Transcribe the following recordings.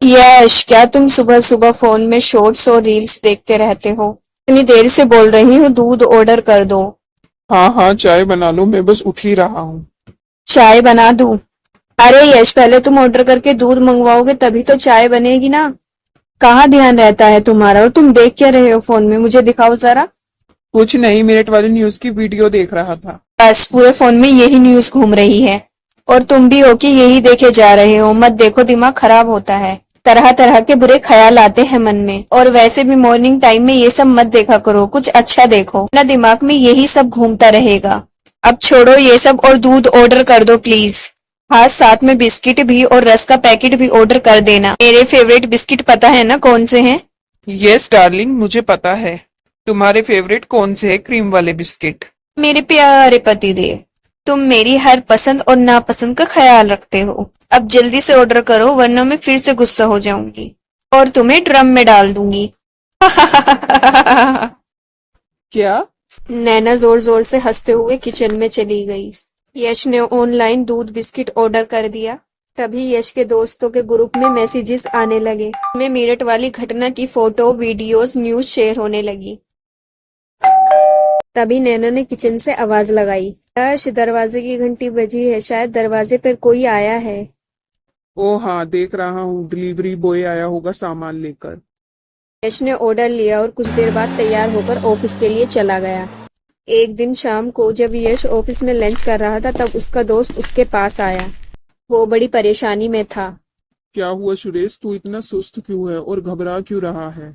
यश, क्या तुम सुबह सुबह फोन में शॉर्ट्स और रील्स देखते रहते हो? इतनी देर से बोल रही हूँ, दूध ऑर्डर कर दो। हाँ हाँ, चाय बना लो, मैं बस उठ ही रहा हूँ। चाय बना दूँ? अरे यश, पहले तुम ऑर्डर करके दूध मंगवाओगे तभी तो चाय बनेगी ना। कहाँ ध्यान रहता है तुम्हारा? और तुम देख क्या रहे हो फोन में? मुझे दिखाओ जरा। कुछ नहीं, मिनट वाली न्यूज की वीडियो देख रहा था। बस पूरे फोन में यही न्यूज घूम रही है। और तुम भी हो कि यही देखे जा रहे हो? मत देखो, दिमाग खराब होता है। तरह तरह के बुरे ख्याल आते हैं मन में। और वैसे भी मॉर्निंग टाइम में ये सब मत देखा करो, कुछ अच्छा देखो ना, दिमाग में यही सब घूमता रहेगा। अब छोड़ो ये सब और दूध ऑर्डर कर दो प्लीज। हाँ, साथ में बिस्किट भी और रस का पैकेट भी ऑर्डर कर देना। मेरे फेवरेट बिस्किट पता है ना कौन से हैं? यस डार्लिंग, मुझे पता है। तुम्हारे फेवरेट कौन से है क्रीम वाले बिस्किट? मेरे प्यारे पतिदेव, तुम मेरी हर पसंद और नापसंद का ख्याल रखते हो। अब जल्दी से ऑर्डर करो वरना मैं फिर से गुस्सा हो जाऊंगी और तुम्हें ड्रम में डाल दूंगी। क्या? नैना जोर जोर से हंसते हुए किचन में चली गई। यश ने ऑनलाइन दूध बिस्किट ऑर्डर कर दिया। तभी यश के दोस्तों के ग्रुप में मैसेजेस आने लगे। में मेरठ वाली घटना की फोटो, वीडियोस, न्यूज शेयर होने लगी। तभी नैना ने किचन से आवाज लगाई, यश, दरवाजे की घंटी बजी है, शायद दरवाजे पर कोई आया है। ओ हाँ, देख रहा हूँ, डिलीवरी बॉय आया होगा सामान लेकर। यश ने ऑर्डर लिया और कुछ देर बाद तैयार होकर ऑफिस के लिए चला गया। एक दिन शाम को जब यश ऑफिस में लंच कर रहा था तब उसका दोस्त उसके पास आया। वो बड़ी परेशानी में था। क्या हुआ सुरेश, तू इतना सुस्त क्यों है और घबरा क्यों रहा है?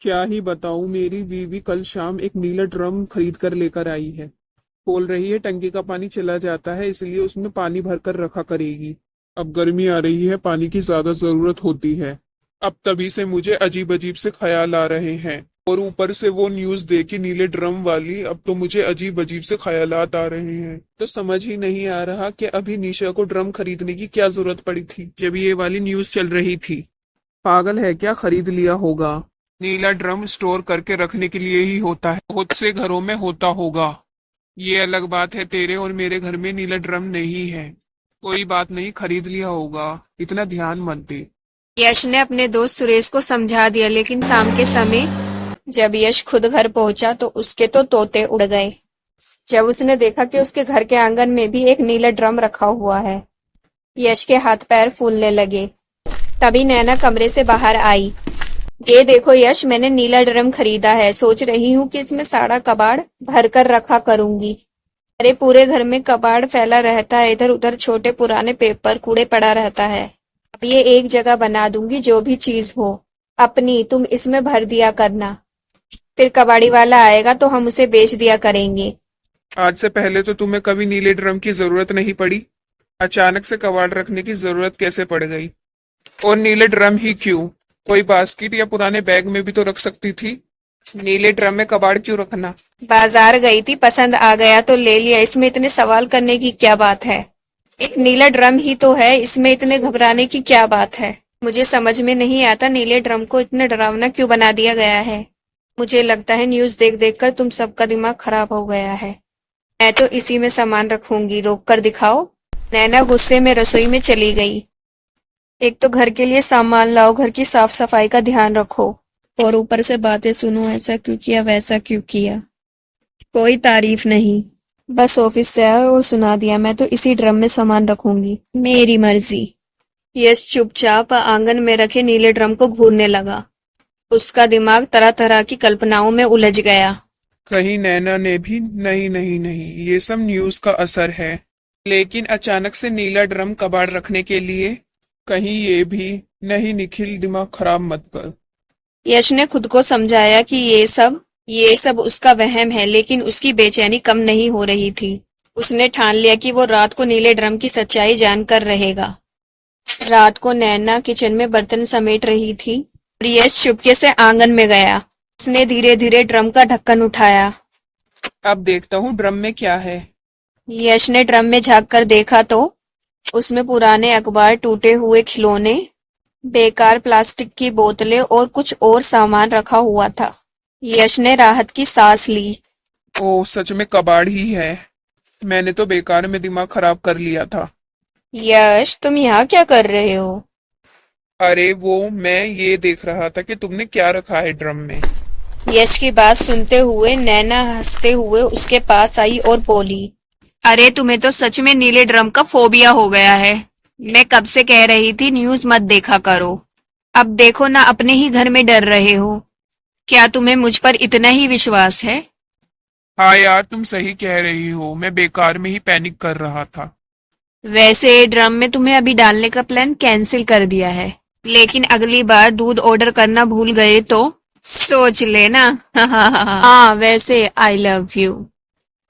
क्या ही बताऊं, मेरी बीवी कल शाम एक नीला ड्रम खरीद कर लेकर आई है। बोल रही है टंकी का पानी चला जाता है, इसलिए उसमें पानी भरकर रखा करेगी। अब गर्मी आ रही है, पानी की ज्यादा जरूरत होती है। अब तभी से मुझे अजीब अजीब से ख्याल आ रहे हैं। और ऊपर से वो न्यूज देखी नीले ड्रम वाली, अब तो मुझे अजीब अजीब से ख्यालात आ रहे हैं। तो समझ ही नहीं आ रहा कि अभी निशा को ड्रम खरीदने की क्या जरूरत पड़ी थी जब ये वाली न्यूज चल रही थी। पागल है क्या, खरीद लिया होगा। नीला ड्रम स्टोर करके रखने के लिए ही होता है, बहुत से घरों में होता होगा। ये अलग बात है, तेरे और मेरे घर में नीला ड्रम नहीं है। कोई बात नहीं, खरीद लिया होगा, इतना ध्यान मत दे। यश ने अपने दोस्त सुरेश को समझा दिया, लेकिन शाम के समय जब यश खुद घर पहुंचा तो उसके तो तोते उड़ गए। जब उसने देखा कि उसके घर के आंगन में भी एक नीला ड्रम रखा हुआ है, यश के हाथ पैर फूलने लगे। तभी नैना कमरे से बाहर आई। ये देखो यश, मैंने नीला ड्रम खरीदा है, सोच रही हूँ कि इसमें सारा कबाड़ भर कर रखा करूंगी। अरे पूरे घर में कबाड़ फैला रहता है, इधर उधर छोटे पुराने पेपर कूड़े पड़ा रहता है। अब ये एक जगह बना दूंगी, जो भी चीज हो अपनी तुम इसमें भर दिया करना। फिर कबाड़ी वाला आएगा तो हम उसे बेच दिया करेंगे। आज से पहले तो तुम्हें कभी नीले ड्रम की जरूरत नहीं पड़ी। अचानक से कबाड़ रखने की जरूरत कैसे पड़ गई? और नीले ड्रम ही क्यों? कोई बास्केट या पुराने बैग में भी तो रख सकती थी। नीले ड्रम में कबाड़ क्यों रखना? बाजार गई थी, पसंद आ गया तो ले लिया, इसमें इतने सवाल करने की क्या बात है? एक नीला ड्रम ही तो है, इसमें इतने घबराने की क्या बात है? मुझे समझ में नहीं आता नीले ड्रम को इतना डरावना क्यों बना दिया गया है। मुझे लगता है न्यूज देख देख कर तुम सबका दिमाग खराब हो गया है। मैं तो इसी में सामान रखूंगी, रोक कर दिखाओ। नैना गुस्से में रसोई में चली गई। एक तो घर के लिए सामान लाओ, घर की साफ सफाई का ध्यान रखो, और ऊपर से बातें सुनो, ऐसा क्यों किया वैसा क्यों किया। कोई तारीफ नहीं, बस ऑफिस से आया और सुना दिया। मैं तो इसी ड्रम में सामान रखूंगी, मेरी मर्जी। यश चुपचाप आंगन में रखे नीले ड्रम को घूरने लगा। उसका दिमाग तरह तरह की कल्पनाओं में उलझ गया। कहीं नैना ने भी नहीं नहीं नहीं, ये सब न्यूज का असर है। लेकिन अचानक से नीला ड्रम कबाड़ रखने के लिए, कहीं ये भी नहीं? निखिल, दिमाग खराब मत कर। यश ने खुद को समझाया कि ये सब उसका वहम है, लेकिन उसकी बेचैनी कम नहीं हो रही थी। उसने ठान लिया कि वो रात को नीले ड्रम की सच्चाई जानकर रहेगा। रात को नैना किचन में बर्तन समेट रही थी और यश चुपके से आंगन में गया। उसने धीरे धीरे ड्रम का ढक्कन उठाया। अब देखता हूँ ड्रम में क्या है। यश ने ड्रम में झांक कर देखा तो उसमें पुराने अखबार, टूटे हुए खिलौने, बेकार प्लास्टिक की बोतलें और कुछ और सामान रखा हुआ था। यश ने राहत की सांस ली। ओ, सच में कबाड़ ही है। मैंने तो बेकार में दिमाग खराब कर लिया था। यश, तुम यहाँ क्या कर रहे हो? अरे वो मैं ये देख रहा था कि तुमने क्या रखा है ड्रम में। यश की बात सुनते हुए नैना हंसते हुए उसके पास आई और बोली, अरे तुम्हें तो सच में नीले ड्रम का फोबिया हो गया है। मैं कब से कह रही थी न्यूज मत देखा करो। अब देखो ना, अपने ही घर में डर रहे हो। क्या तुम्हें मुझ पर इतना ही विश्वास है? हाँ यार, तुम सही कह रही हो, मैं बेकार में ही पैनिक कर रहा था। वैसे ड्रम में तुम्हें अभी डालने का प्लान कैंसिल कर दिया है, लेकिन अगली बार दूध ऑर्डर करना भूल गए तो सोच लेना। हाँ, वैसे I love you.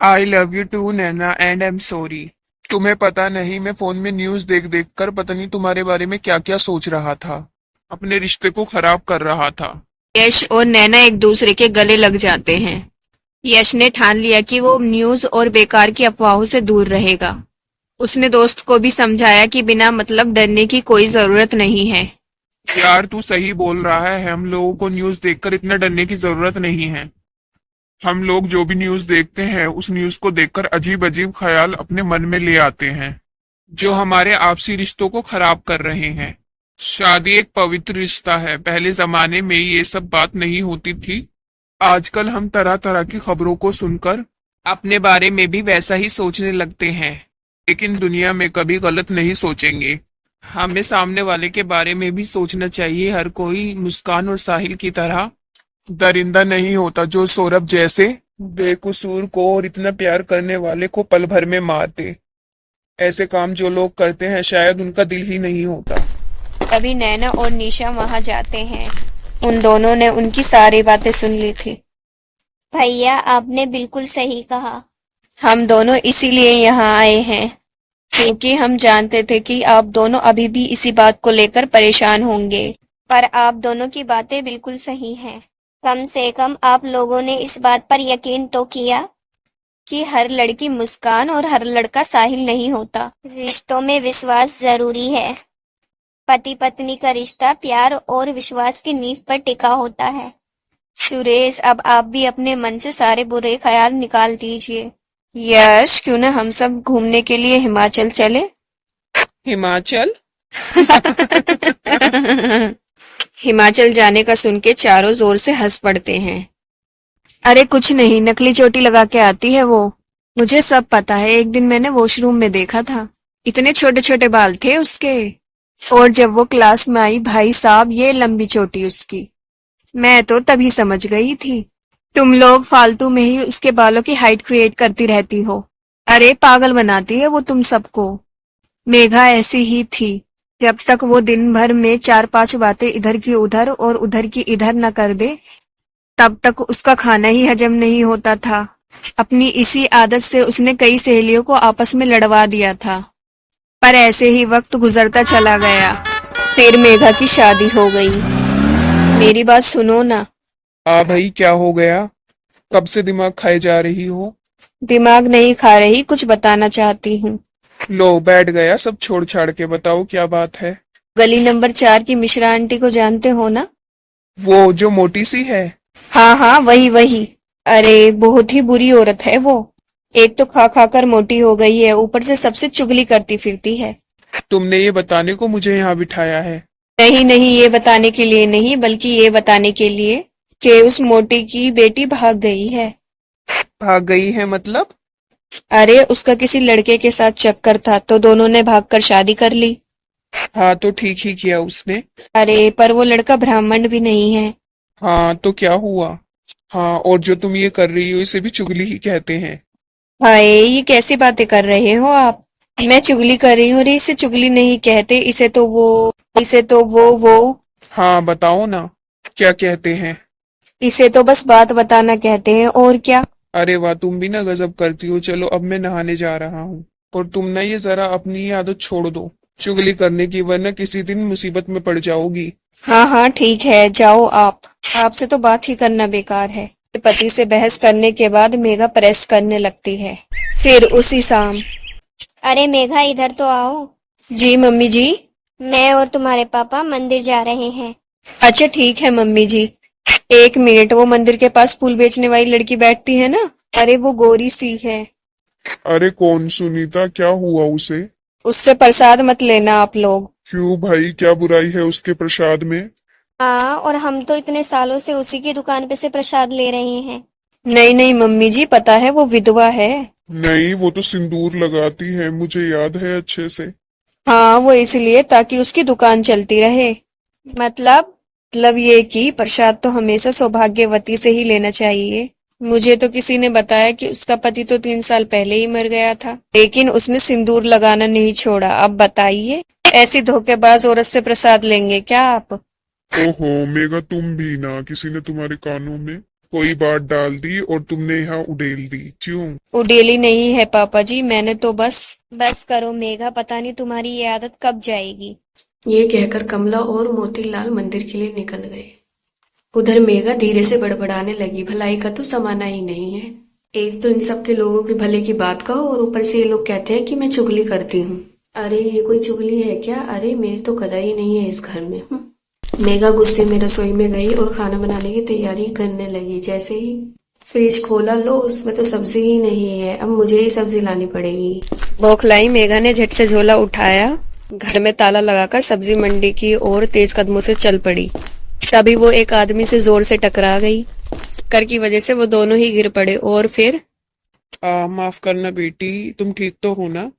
I love you too Naina, and I am sorry. तुम्हें पता नहीं, मैं फोन में न्यूज देख देख कर पता नहीं तुम्हारे बारे में क्या क्या सोच रहा था। अपने रिश्ते को खराब कर रहा था। यश और नैना एक दूसरे के गले लग जाते हैं। यश ने ठान लिया कि वो न्यूज और बेकार की अफवाहों से दूर रहेगा। उसने दोस्त को भी समझाया कि बिना मतलब डरने की कोई जरूरत नहीं है। यार तू सही बोल रहा है, हम लोगों को न्यूज देखकर इतना डरने की जरूरत नहीं है। हम लोग जो भी न्यूज देखते हैं उस न्यूज को देखकर अजीब अजीब ख्याल अपने मन में ले आते हैं, जो हमारे आपसी रिश्तों को खराब कर रहे हैं। शादी एक पवित्र रिश्ता है, पहले जमाने में ये सब बात नहीं होती थी। आजकल हम तरह तरह की खबरों को सुनकर अपने बारे में भी वैसा ही सोचने लगते हैं, लेकिन दुनिया में कभी गलत नहीं सोचेंगे। हमें सामने वाले के बारे में भी सोचना चाहिए। हर कोई मुस्कान और साहिल की तरह दरिंदा नहीं होता, जो सौरभ जैसे बेकसूर को और इतना प्यार करने वाले को पल भर में मार दे। ऐसे काम जो लोग करते हैं शायद उनका दिल ही नहीं होता। तभी नैना और निशा वहां जाते हैं। उन दोनों ने उनकी सारी बातें सुन ली थी। भैया आपने बिल्कुल सही कहा। हम दोनों इसीलिए यहाँ आए हैं, क्योंकि हम जानते थे कि आप दोनों अभी भी इसी बात को लेकर परेशान होंगे। पर आप दोनों की बातें बिल्कुल सही हैं। कम से कम आप लोगों ने इस बात पर यकीन तो किया कि हर लड़की मुस्कान और हर लड़का साहिल नहीं होता। रिश्तों में विश्वास जरूरी है। पति पत्नी का रिश्ता प्यार और विश्वास की नींव पर टिका होता है। सुरेश, अब आप भी अपने मन से सारे बुरे ख्याल निकाल दीजिए। यश, क्यों ना हम सब घूमने के लिए हिमाचल चले? हिमाचल? हिमाचल जाने का सुन के चारों जोर से हंस पड़ते हैं। अरे कुछ नहीं, नकली चोटी लगा के आती है वो। मुझे सब पता है, एक दिन मैंने वॉशरूम में देखा था। इतने छोटे छोटे बाल थे उसके, और जब वो क्लास में आई, भाई साहब, ये लंबी चोटी उसकी। मैं तो तभी समझ गई थी। तुम लोग फालतू में ही उसके बालों की हाइट क्रिएट करती रहती हो। अरे पागल बनाती है वो तुम सबको। मेघा ऐसी ही थी। जब तक वो दिन भर में 4-5 बातें इधर की उधर और उधर की इधर न कर दे, तब तक उसका खाना ही हजम नहीं होता था। अपनी इसी आदत से उसने कई सहेलियों को आपस में लड़वा दिया था। पर ऐसे ही वक्त गुजरता चला गया। फिर मेघा की शादी हो गई। मेरी बात सुनो ना। हाँ भाई, क्या हो गया? कब से दिमाग खाए जा रही हो? दिमाग नहीं खा रही, कुछ बताना चाहती हूँ। लो, बैठ गया, सब छोड़ छाड़ के बताओ क्या बात है। गली नंबर 4 की मिश्रा आंटी को जानते हो ना? वो जो मोटी सी है? हाँ हाँ, वही वही। अरे बहुत ही बुरी औरत है वो। एक तो खा खा कर मोटी हो गई है, ऊपर से सबसे चुगली करती फिरती है। तुमने ये बताने को मुझे यहाँ बिठाया है? नहीं नहीं, ये बताने के लिए नहीं, बल्कि ये बताने के लिए कि उस मोटी की बेटी भाग गई है। भाग गई है मतलब? अरे उसका किसी लड़के के साथ चक्कर था, तो दोनों ने भागकर शादी कर ली। हाँ, तो ठीक ही किया उसने। अरे पर वो लड़का ब्राह्मण भी नहीं है। हाँ, तो क्या हुआ? हाँ, और जो तुम ये कर रही हो इसे भी चुगली ही कहते हैं। हाय, ये कैसी बातें कर रहे हो आप? मैं चुगली कर रही हूँ? अरे इसे चुगली नहीं कहते, इसे तो वो। हाँ बताओ ना, क्या कहते हैं? इसे तो बस बात बताना कहते हैं, और क्या। अरे वाह, तुम भी ना गजब करती हो। चलो अब मैं नहाने जा रहा हूँ, और तुम ना ये जरा अपनी ये आदत छोड़ दो चुगली करने की, वरना किसी दिन मुसीबत में पड़ जाओगी। हाँ हाँ ठीक है, जाओ आप। आपसे तो बात ही करना बेकार है। पति से बहस करने के बाद मेघा प्रेस करने लगती है। फिर उसी शाम। अरे मेघा, इधर तो आओ। जी मम्मी जी। मैं और तुम्हारे पापा मंदिर जा रहे हैं। अच्छा ठीक है मम्मी जी। एक मिनट, वो मंदिर के पास फूल बेचने वाली लड़की बैठती है ना? अरे वो गोरी सी है। अरे कौन सुनीता, क्या हुआ उसे? उससे प्रसाद मत लेना आप लोग। क्यों भाई, क्या बुराई है उसके प्रसाद में? हाँ, और हम तो इतने सालों से उसी की दुकान पे से प्रसाद ले रहे हैं। नहीं नहीं मम्मी जी, पता है वो विधवा है। नहीं, वो तो सिंदूर लगाती है, मुझे याद है अच्छे से। हाँ, वो इसलिए ताकि उसकी दुकान चलती रहे। मतलब ये कि प्रसाद तो हमेशा सौभाग्यवती से ही लेना चाहिए। मुझे तो किसी ने बताया कि उसका पति तो 3 साल पहले ही मर गया था, लेकिन उसने सिंदूर लगाना नहीं छोड़ा। अब बताइए, ऐसी धोखेबाज औरत से प्रसाद लेंगे क्या आप? ओहो मेघा, तुम भी ना, किसी ने तुम्हारे कानों में कोई बात डाल दी और तुमने यहाँ उड़ेल दी, क्यों? उडेली नहीं है पापा जी, मैंने तो बस करो मेघा, पता नहीं तुम्हारी ये आदत कब जाएगी। ये कहकर कमला और मोतीलाल मंदिर के लिए निकल गए। उधर मेघा धीरे से बड़बड़ाने लगी, भलाई का तो समाना ही नहीं है। एक तो इन सब के लोगों के भले की बात कहो और ऊपर से ये लोग कहते हैं कि मैं चुगली करती हूँ। अरे ये कोई चुगली है क्या? अरे मेरी तो कदर ही नहीं है इस घर में। मेघा गुस्से में रसोई में गई और खाना बनाने की तैयारी करने लगी। जैसे ही फ्रिज खोला, लो उसमें तो सब्जी ही नहीं है, अब मुझे ही सब्जी लानी पड़ेगी। बौखलाई मेघा ने झट से झोला उठाया, घर में ताला लगाकर सब्जी मंडी की ओर तेज कदमों से चल पड़ी। तभी वो एक आदमी से जोर से टकरा गई। टक्कर की वजह से वो दोनों ही गिर पड़े और फिर माफ करना बेटी, तुम ठीक तो हो ना?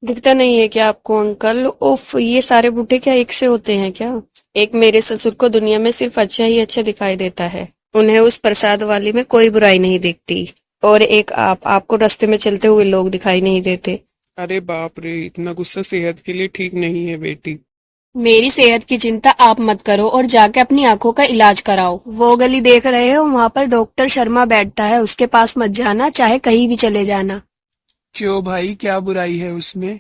दिखता नहीं है क्या आपको अंकल? उफ, ये सारे बूढ़े क्या एक से होते हैं क्या? एक मेरे ससुर को दुनिया में सिर्फ अच्छा ही अच्छा दिखाई देता है, उन्हें उस प्रसाद वाली में कोई बुराई नहीं दिखती। और एक आपको रास्ते में चलते हुए लोग दिखाई नहीं देते। अरे बाप रे, इतना गुस्सा सेहत के लिए ठीक नहीं है बेटी। मेरी सेहत की चिंता आप मत करो और जाके अपनी आंखों का इलाज कराओ। वो गली देख रहे हो, वहाँ पर डॉक्टर शर्मा बैठता है, उसके पास मत जाना, चाहे कहीं भी चले जाना। क्यों भाई, क्या बुराई है उसमें?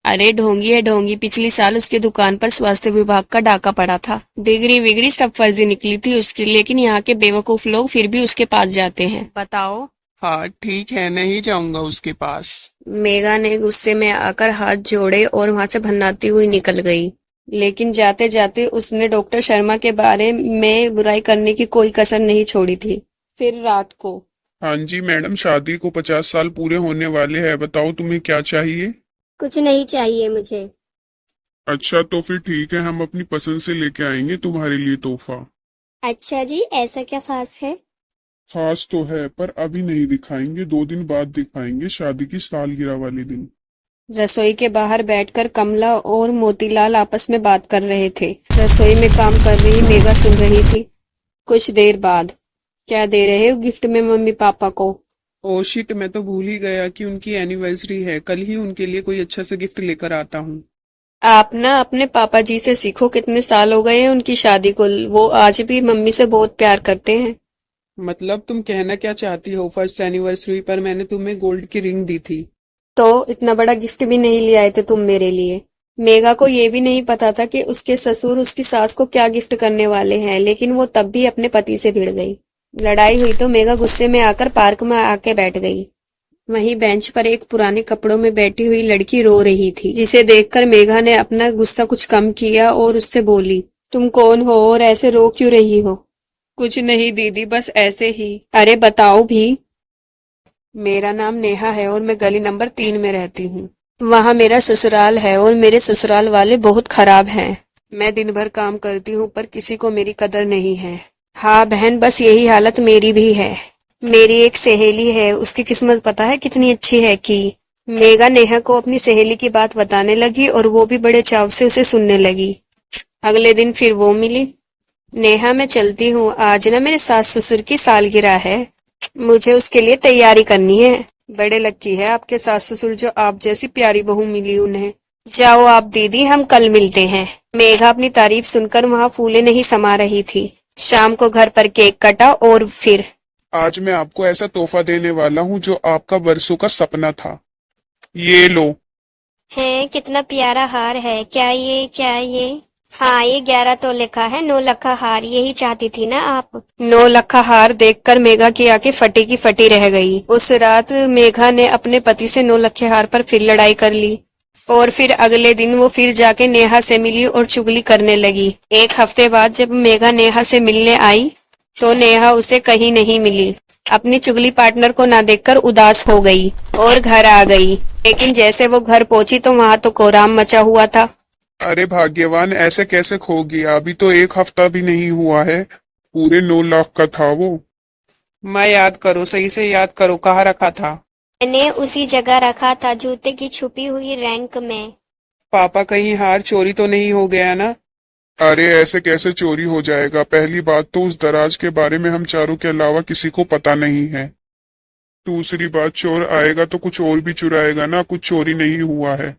अरे ढोंगी है ढोंगी, पिछली साल उसकी दुकान पर स्वास्थ्य विभाग का डाका पड़ा था। डिग्री विग्री सब फर्जी निकली थी उसकी, लेकिन यहाँ के बेवकूफ लोग फिर भी उसके पास जाते हैं। बताओ। हाँ ठीक है, नहीं जाऊंगा उसके पास। मेघा ने गुस्से में आकर हाथ जोड़े और वहां से भन्नाती हुई निकल गई। लेकिन जाते जाते उसने डॉक्टर शर्मा के बारे में बुराई करने की कोई कसर नहीं छोड़ी थी। फिर रात को, हाँ जी मैडम, शादी को 50 साल पूरे होने वाले हैं, बताओ तुम्हें क्या चाहिए? कुछ नहीं चाहिए मुझे। अच्छा तो फिर ठीक है, हम अपनी पसंद से लेके आएंगे तुम्हारे लिए तोहफा। अच्छा जी, ऐसा क्या खास है? खास तो है पर अभी नहीं दिखाएंगे, 2 दिन बाद दिखाएंगे, शादी की सालगिरह वाले दिन। रसोई के बाहर बैठकर कमला और मोतीलाल आपस में बात कर रहे थे। रसोई में काम कर रही मेघा सुन रही थी। कुछ देर बाद, क्या दे रहे हो गिफ्ट में मम्मी पापा को? ओ शिट, मैं तो भूल ही गया कि उनकी एनिवर्सरी है। कल ही उनके लिए कोई अच्छा सा गिफ्ट लेकर आता हूँ। आप ना अपने पापा जी से सीखो, कितने साल हो गए हैं उनकी शादी को, वो आज भी मम्मी से बहुत प्यार करते हैं। मतलब तुम कहना क्या चाहती हो, फर्स्ट एनिवर्सरी पर मैंने तुम्हें गोल्ड की रिंग दी थी। तो इतना बड़ा गिफ्ट भी नहीं ले आए थे तुम मेरे लिए? मेघा को ये भी नहीं पता था कि उसके ससुर उसकी सास को क्या गिफ्ट करने वाले हैं, लेकिन वो तब भी अपने पति से भिड़ गई। लड़ाई हुई तो मेघा गुस्से में आकर पार्क में आके बैठ गई। वहीं बेंच पर एक पुराने कपड़ों में बैठी हुई लड़की रो रही थी, जिसे देखकर मेघा ने अपना गुस्सा कुछ कम किया और उससे बोली, तुम कौन हो और ऐसे रो क्यों रही हो? कुछ नहीं दीदी, बस ऐसे ही। अरे बताओ भी। मेरा नाम नेहा है और मैं गली नंबर 3 में रहती हूँ। वहाँ मेरा ससुराल है और मेरे ससुराल वाले बहुत खराब हैं। मैं दिन भर काम करती हूँ पर किसी को मेरी कदर नहीं है। हाँ बहन, बस यही हालत मेरी भी है। मेरी एक सहेली है, उसकी किस्मत पता है कितनी अच्छी है कि मेघा नेहा को अपनी सहेली की बात बताने लगी और वो भी बड़े चाव से उसे सुनने लगी। अगले दिन फिर वो मिली। नेहा, मैं चलती हूँ, आज ना मेरे सास ससुर की सालगिरह है, मुझे उसके लिए तैयारी करनी है। बड़े लक्की है आपके सास ससुर जो आप जैसी प्यारी बहू मिली उन्हें। जाओ आप दीदी, हम कल मिलते हैं। मेघा अपनी तारीफ सुनकर वहाँ फूले नहीं समा रही थी। शाम को घर पर केक कटा और फिर आज मैं आपको ऐसा तोहफा देने वाला हूँ जो आपका बरसों का सपना था। ये लो। है, कितना प्यारा हार है। क्या ये? हाँ, ये 11 तोले का है, 9 लाख का हार। यही चाहती थी ना आप? 9 लाख का हार देखकर मेघा की आंखें फटी की फटी रह गई। उस रात मेघा ने अपने पति से 9 लाख के हार पर फिर लड़ाई कर ली और फिर अगले दिन वो फिर जाके नेहा से मिली और चुगली करने लगी। एक हफ्ते बाद जब मेघा नेहा से मिलने आई तो नेहा उसे कहीं नहीं मिली। अपनी चुगली पार्टनर को ना देखकर उदास हो गई और घर आ गई। लेकिन जैसे वो घर पहुंची तो वहां तो कोहराम मचा हुआ था। अरे भाग्यवान, ऐसे कैसे खो गया? अभी तो 1 हफ्ता भी नहीं हुआ है। पूरे 9 लाख का था वो। मैं याद करो, सही से याद करो, कहाँ रखा था? मैंने उसी जगह रखा था, जूते की छुपी हुई रैंक में। पापा कहीं हार चोरी तो नहीं हो गया ना? अरे ऐसे कैसे चोरी हो जाएगा? पहली बात तो उस दराज के बारे में हम चारों के अलावा किसी को पता नहीं है। दूसरी बात, चोर आएगा तो कुछ और भी चुराएगा ना, कुछ चोरी नहीं हुआ है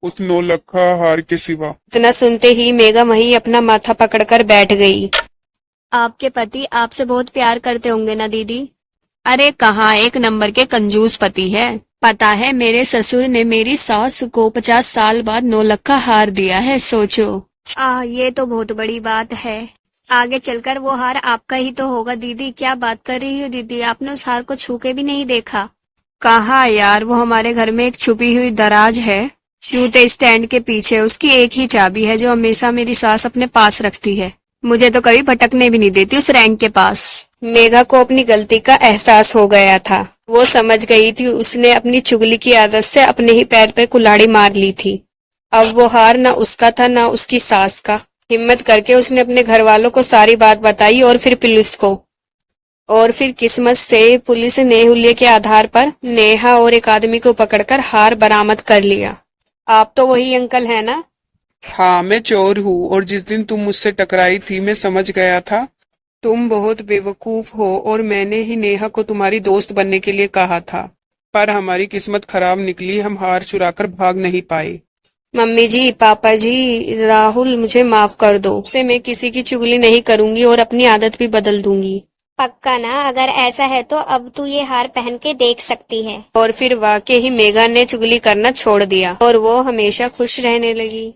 उस 9 लाख हार के सिवा। इतना सुनते ही मेघा वहीं अपना माथा पकड़कर बैठ गई। आपके पति आपसे बहुत प्यार करते होंगे ना दीदी? अरे कहाँ, एक नंबर के कंजूस पति है। पता है मेरे ससुर ने मेरी सास को 50 साल बाद 9 लाख का हार दिया है, सोचो। ये तो बहुत बड़ी बात है। आगे चलकर वो हार आपका ही तो होगा दीदी। क्या बात कर रही हो दीदी, आपने उस हार को छू के भी नहीं देखा? कहाँ यार, वो हमारे घर में एक छुपी हुई दराज है, जूते स्टैंड के पीछे। उसकी एक ही चाबी है जो हमेशा मेरी सास अपने पास रखती है। मुझे तो कभी भटकने भी नहीं देती उस रैंक के पास। मेघा को अपनी गलती का एहसास हो गया था। वो समझ गई थी उसने अपनी चुगली की आदत से अपने ही पैर पर कुल्हाड़ी मार ली थी। अब वो हार ना उसका था ना उसकी सास का। हिम्मत करके उसने अपने घर वालों को सारी बात बताई और फिर पुलिस को। और फिर किस्मत से पुलिस ने हुलिये के आधार पर नेहा और एक आदमी को पकड़कर हार बरामद कर लिया। आप तो वही अंकल है ना? हाँ, मैं चोर हूँ और जिस दिन तुम मुझसे टकराई थी मैं समझ गया था तुम बहुत बेवकूफ हो और मैंने ही नेहा को तुम्हारी दोस्त बनने के लिए कहा था। पर हमारी किस्मत खराब निकली, हम हार चुराकर भाग नहीं पाए। मम्मी जी, पापा जी, राहुल मुझे माफ कर दो। से मैं किसी की चुगली नहीं करूंगी और अपनी आदत भी बदल दूंगी। पक्का ना? अगर ऐसा है तो अब तू ये हार पहन के देख सकती है। और फिर वाकई ही मेघा ने चुगली करना छोड़ दिया और वो हमेशा खुश रहने लगी।